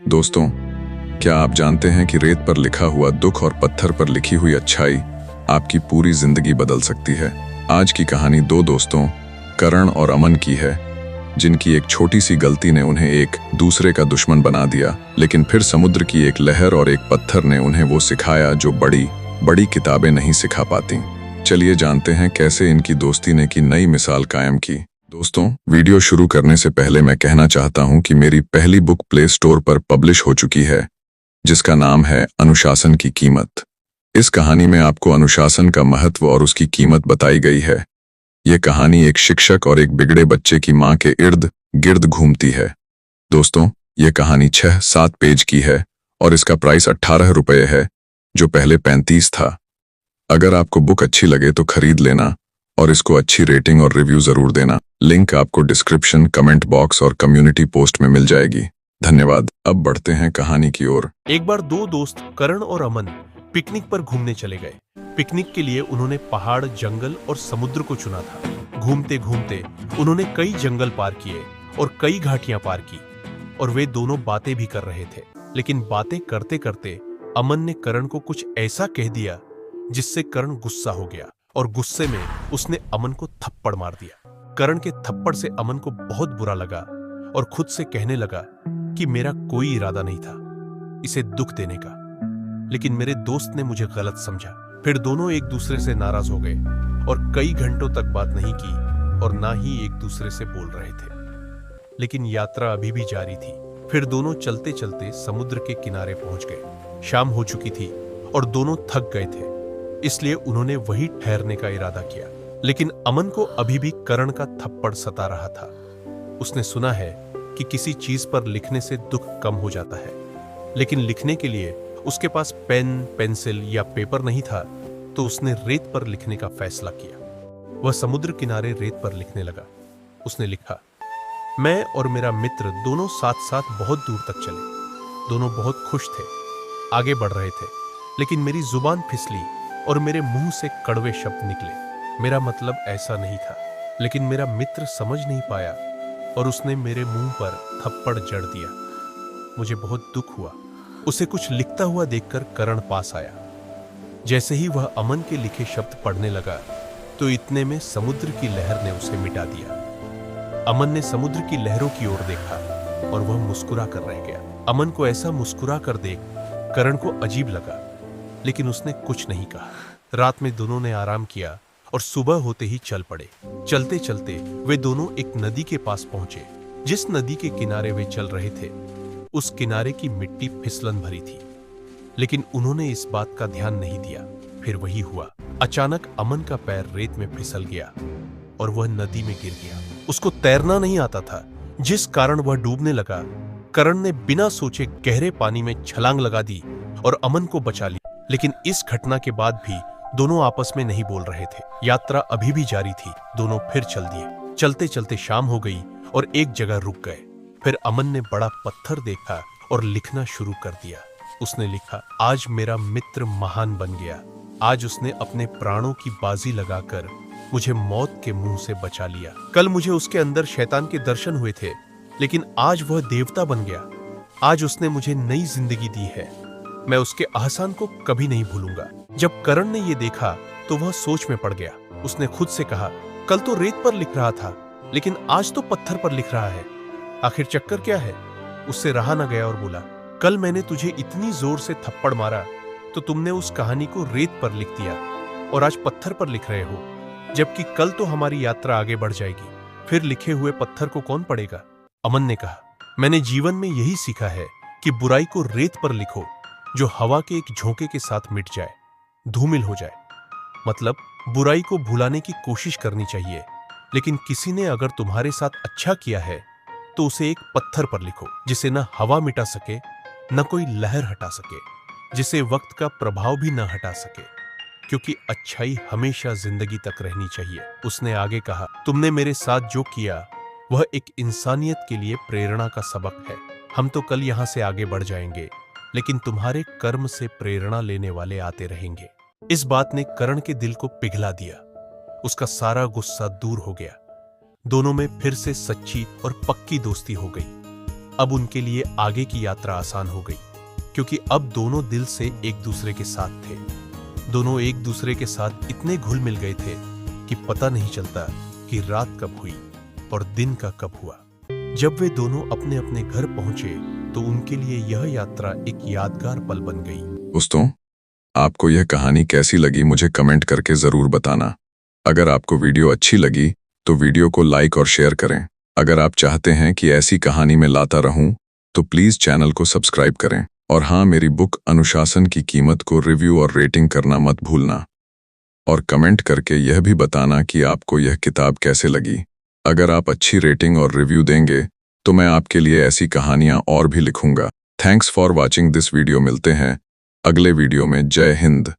दोस्तों, क्या आप जानते हैं कि रेत पर लिखा हुआ दुख और पत्थर पर लिखी हुई अच्छाई आपकी पूरी जिंदगी बदल सकती है। आज की कहानी दो दोस्तों करण और अमन की है, जिनकी एक छोटी सी गलती ने उन्हें एक दूसरे का दुश्मन बना दिया। लेकिन फिर समुद्र की एक लहर और एक पत्थर ने उन्हें वो सिखाया जो बड़ी बड़ी किताबें नहीं सिखा पाती। चलिए जानते हैं कैसे इनकी दोस्ती ने की नई मिसाल कायम की। दोस्तों, वीडियो शुरू करने से पहले मैं कहना चाहता हूं कि मेरी पहली बुक प्ले स्टोर पर पब्लिश हो चुकी है, जिसका नाम है अनुशासन की कीमत। इस कहानी में आपको अनुशासन का महत्व और उसकी कीमत बताई गई है। ये कहानी एक शिक्षक और एक बिगड़े बच्चे की मां के इर्द गिर्द घूमती है। दोस्तों, ये कहानी 6-7 पेज की है और इसका प्राइस 18 रुपये है, जो पहले 35 था। अगर आपको बुक अच्छी लगे तो खरीद लेना और इसको अच्छी रेटिंग और रिव्यू जरूर देना। लिंक आपको डिस्क्रिप्शन, कमेंट बॉक्स और कम्युनिटी पोस्ट में मिल जाएगी। धन्यवाद। अब बढ़ते हैं कहानी की ओर। एक बार दो दोस्त करण और अमन पिकनिक पर घूमने चले गए। पिकनिक के लिए उन्होंने पहाड़, जंगल और समुद्र को चुना था। घूमते घूमते उन्होंने कई जंगल पार किए और कई घाटियां पार की, और वे दोनों बातें भी कर रहे थे। लेकिन बातें करते करते अमन ने करण को कुछ ऐसा कह दिया जिससे करण गुस्सा हो गया, और गुस्से में उसने अमन को थप्पड़ मार दिया। करण के थप्पड़ से अमन को बहुत बुरा लगा और खुद से कहने लगा कि मेरा कोई इरादा नहीं था इसे दुख देने का, लेकिन मेरे दोस्त ने मुझे गलत समझा। फिर दोनों एक दूसरे से नाराज हो गए और कई घंटों तक बात नहीं की और ना ही एक दूसरे से बोल रहे थे। लेकिन यात्रा अभी भी जारी थी। फिर दोनों चलते चलते समुद्र के किनारे पहुंच गए। शाम हो चुकी थी और दोनों थक गए थे, इसलिए उन्होंने वहीं ठहरने का इरादा किया। लेकिन अमन को अभी भी करण का थप्पड़ सता रहा था। उसने सुना है कि किसी चीज पर लिखने से दुख कम हो जाता है, लेकिन लिखने के लिए उसके पास पेन, पेंसिल या पेपर नहीं था, तो उसने रेत पर लिखने का फैसला किया। वह समुद्र किनारे रेत पर लिखने लगा। उसने लिखा, मैं और मेरा मित्र दोनों साथ साथ बहुत दूर तक चले। दोनों बहुत खुश थे, आगे बढ़ रहे थे, लेकिन मेरी जुबान फिसली और मेरे मुंह से कड़वे शब्द निकले। मेरा मतलब ऐसा नहीं था, लेकिन मेरा मित्र समझ नहीं पाया और उसने मेरे मुंह पर थप्पड़ जड़ दिया। मुझे बहुत दुख हुआ। उसे कुछ लिखता हुआ देखकर करण पास आया। जैसे ही वह अमन के लिखे शब्द पढ़ने लगा, तो इतने में समुद्र की लहर ने उसे मिटा दिया। अमन ने समुद्र की लहरों की ओर देखा और वह मुस्कुरा कर रह गया। अमन को ऐसा मुस्कुरा कर देख करण को अजीब लगा, लेकिन उसने कुछ नहीं कहा। रात में दोनों ने आराम किया और सुबह होते ही चल पड़े। चलते चलते वे दोनों एक नदी के पास पहुंचे। जिस नदी के किनारे वे चल रहे थे, उस किनारे की मिट्टी फिसलन भरी थी, लेकिन उन्होंने इस बात का ध्यान नहीं दिया। फिर वही हुआ। अचानक अमन का पैर रेत में फिसल गया और वह नदी में गिर गया। उसको तैरना नहीं आता था, जिस कारण वह डूबने लगा। करण ने बिना सोचे गहरे पानी में छलांग लगा दी और अमन को बचा लिया। लेकिन इस घटना के बाद भी दोनों आपस में नहीं बोल रहे थे। यात्रा अभी भी जारी थी। दोनों फिर चल दिए। चलते चलते शाम हो गई और एक जगह रुक गए। फिर अमन ने बड़ा पत्थर देखा और लिखना शुरू कर दिया। उसने लिखा, आज मेरा मित्र महान बन गया। आज उसने अपने प्राणों की बाजी लगाकर मुझे मौत के मुंह से बचा लिया। कल मुझे उसके अंदर शैतान के दर्शन हुए थे, लेकिन आज वह देवता बन गया। आज उसने मुझे नई जिंदगी दी है। मैं उसके एहसान को कभी नहीं भूलूंगा। जब करण ने यह देखा तो वह सोच में पड़ गया। उसने खुद से कहा, कल तो रेत पर लिख रहा था, लेकिन आज तो पत्थर पर लिख रहा है। आखिर चक्कर क्या है? उससे रहा न गया और बोला, कल मैंने तुझे इतनी जोर से थप्पड़ मारा तो तुमने उस कहानी को रेत पर लिख दिया और आज पत्थर पर लिख रहे हो, जबकि कल तो हमारी यात्रा आगे बढ़ जाएगी। फिर लिखे हुए पत्थर को कौन पढ़ेगा? अमन ने कहा, मैंने जीवन में यही सीखा है कि बुराई को रेत पर लिखो, जो हवा के एक झोंके के साथ मिट जाए, धूमिल हो जाए। मतलब बुराई को भुलाने की कोशिश करनी चाहिए, लेकिन किसी ने अगर तुम्हारे साथ अच्छा किया है तो उसे एक पत्थर पर लिखो, जिसे न हवा मिटा सके, न कोई लहर हटा सके, जिसे वक्त का प्रभाव भी न हटा सके, क्योंकि अच्छाई हमेशा जिंदगी तक रहनी चाहिए। उसने आगे कहा, तुमने मेरे साथ जो किया वह एक इंसानियत के लिए प्रेरणा का सबक है। हम तो कल यहां से आगे बढ़ जाएंगे, लेकिन तुम्हारे कर्म से प्रेरणा लेने वाले आते रहेंगे। इस बात ने करण के दिल को पिघला दिया। उसका सारा गुस्सा दूर हो गया। दोनों में फिर से सच्ची और पक्की दोस्ती हो गई। अब उनके लिए आगे की यात्रा आसान हो गई, क्योंकि अब दोनों दिल से एक दूसरे के साथ थे। दोनों एक दूसरे के साथ इतने घुल मिल गए थे कि पता नहीं चलता कि रात कब हुई और दिन का कब हुआ। जब वे दोनों अपने अपने घर पहुंचे तो उनके लिए यह यात्रा एक यादगार पल बन गई। दोस्तों, आपको यह कहानी कैसी लगी मुझे कमेंट करके जरूर बताना। अगर आपको वीडियो अच्छी लगी तो वीडियो को लाइक और शेयर करें। अगर आप चाहते हैं कि ऐसी कहानी में लाता रहूं तो प्लीज चैनल को सब्सक्राइब करें। और हाँ, मेरी बुक अनुशासन की कीमत को रिव्यू और रेटिंग करना मत भूलना। और कमेंट करके यह भी बताना कि आपको यह किताब कैसे लगी। अगर आप अच्छी रेटिंग और रिव्यू देंगे तो मैं आपके लिए ऐसी कहानियां और भी लिखूंगा। Thanks for watching this video. मिलते हैं अगले वीडियो में। जय हिंद।